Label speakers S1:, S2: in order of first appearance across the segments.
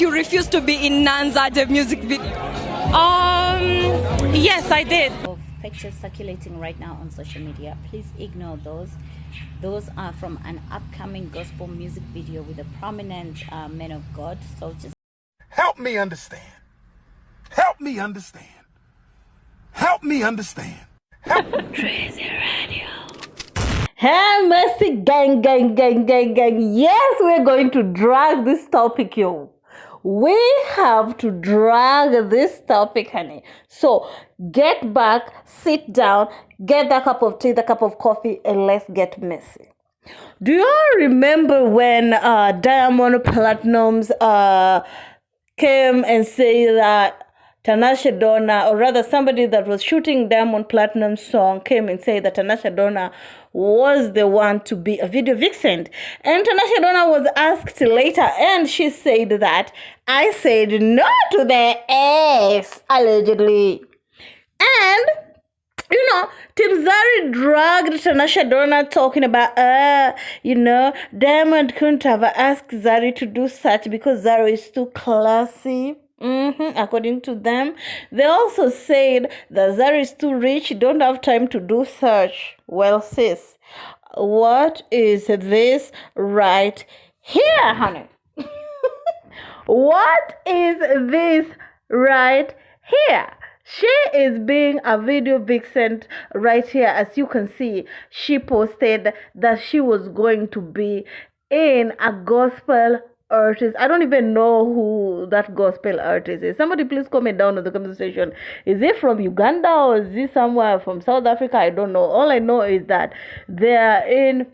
S1: you refused to be in Nanzade music video?
S2: Yes, I did.
S3: Of pictures circulating right now on social media, please ignore those. Those are from an upcoming gospel music video with a prominent man of God. So just
S4: help me understand. Help me understand. Help me understand.
S3: Tracy Radio.
S5: Hey, Mercy gang. Yes, we're going to drag this topic, yo. We have to drag this topic, honey. So get back, sit down, get that cup of tea, the cup of coffee, and let's get messy. Do you all remember when Diamond Platnumz came and said that Tanasha Donna, or rather somebody that was shooting Diamond Platnumz song, came and said that Tanasha Donna was the one to be a video vixen. And Tanasha Donna was asked later, and she said that I said no to the ex, allegedly. And you know, Tim Zari dragged Tanasha Donna talking about, Diamond couldn't have asked Zari to do such because Zari is too classy. According to them, they also said that Zari is too rich, don't have time to do such. Well, sis, what is this right here, honey? What is this right here? She is being a video vixen right here. As you can see, she posted that she was going to be in a gospel artist. I don't even know who that gospel artist is. Somebody please comment down in the comment section. Is it from Uganda or is it somewhere from South Africa? I don't know. All I know is that they are in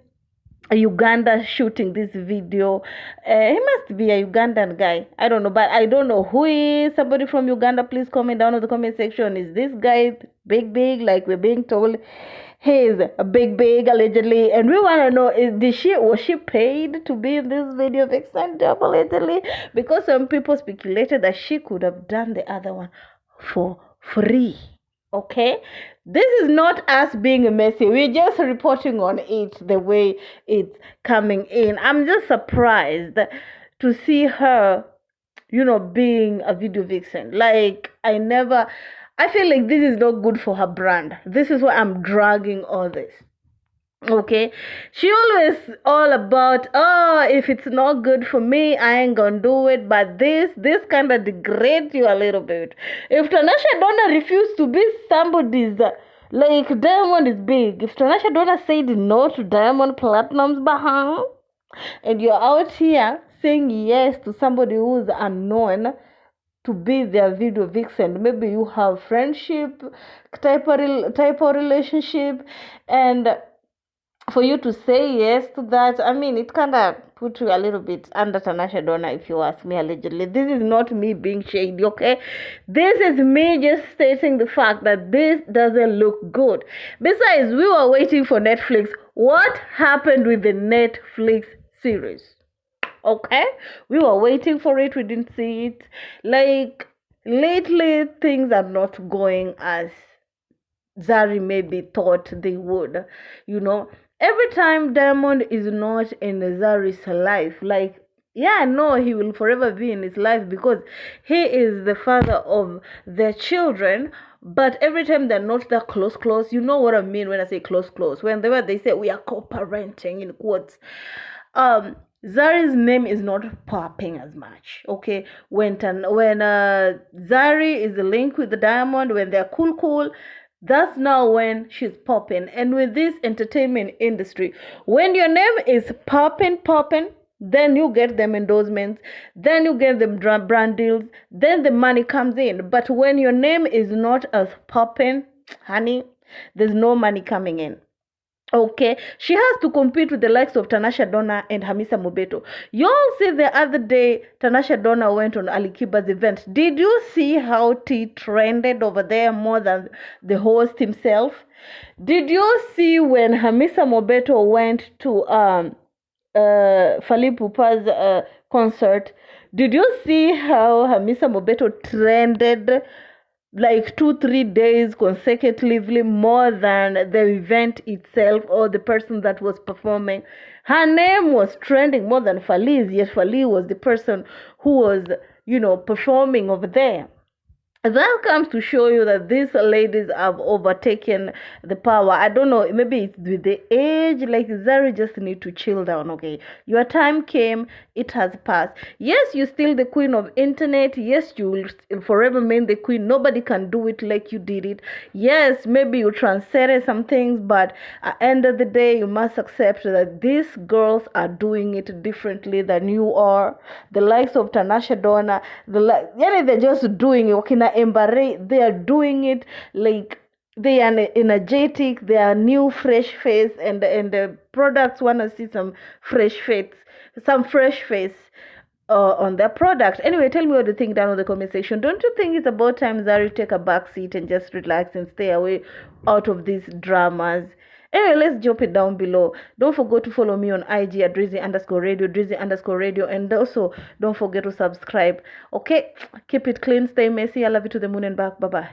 S5: Uganda shooting this video. He must be a Ugandan guy. I don't know, but I don't know who he is. Somebody from Uganda, please comment down in the comment section. Is this guy big, like we're being told? He's a big, allegedly, and we want to know, was she paid to be in this video vixen job allegedly? Because some people speculated that she could have done the other one for free. Okay, this is not us being messy. We're just reporting on it the way it's coming in. I'm just surprised to see her, being a video vixen. Like, I feel like this is not good for her brand. This is why I'm dragging all this. Okay, she always all about, if it's not good for me, I ain't gonna do it. But this kind of degrades you a little bit. If Tanasha Donna refused to be somebody's, like Diamond is big. If Tanasha Donna said no to Diamond Platnumz behind, and you're out here saying yes to somebody who's unknown to be their video vixen, maybe you have friendship type of relationship, and for you to say yes to that, I mean, it kind of put you a little bit under Tanasha Donna, if you ask me, allegedly. This is not me being shady, okay? This is me just stating the fact that this doesn't look good. Besides, we were waiting for Netflix. What happened with the Netflix series? Okay? We were waiting for it. We didn't see it. Like, lately, things are not going as Zari maybe thought they would, Every time Diamond is not in Zari's life, like, yeah, no, he will forever be in his life because he is the father of their children. But every time they're not that close, you know what I mean when I say close. When they say we are co-parenting in quotes. Zari's name is not popping as much. Okay, when Zari is linked with the Diamond, when they're cool. That's now when she's popping. And with this entertainment industry, when your name is popping, then you get them endorsements, then you get them brand deals, then the money comes in. But when your name is not as popping, honey, there's no money coming in. Okay, she has to compete with the likes of Tanasha Donna and Hamisa Mobeto. You all see the other day, Tanasha Donna went on Ali Kiba's event. Did you see how T trended over there more than the host himself? Did you see when Hamisa Mobeto went to Fally Ipupa's concert? Did you see how Hamisa Mobeto trended like 2-3 days consecutively more than the event itself or the person that was performing? Her name was trending more than Fally's, yet Fally was the person who was performing over there. That comes to show you that these ladies have overtaken the power. I don't know, maybe it's with the age, like Zari just need to chill down, okay? Your time came, it has passed. Yes, you're still the queen of internet. Yes, you will forever remain the queen. Nobody can do it like you did it. Yes, maybe you transcended some things, but at the end of the day, you must accept that these girls are doing it differently than you are. The likes of Tanasha Donna, they're just doing it. Okay, they are doing it like they are energetic, they are new fresh face, and the products want to see some fresh face on their product. Anyway, tell me what you think down in the comment section. Don't you think it's about time Zari take a back seat and just relax and stay away out of these dramas? Anyway, let's drop it down below. Don't forget to follow me on IG at Drizzy_radio, and also don't forget to subscribe. Okay, keep it clean, stay messy. I love you to the moon and back. Bye bye.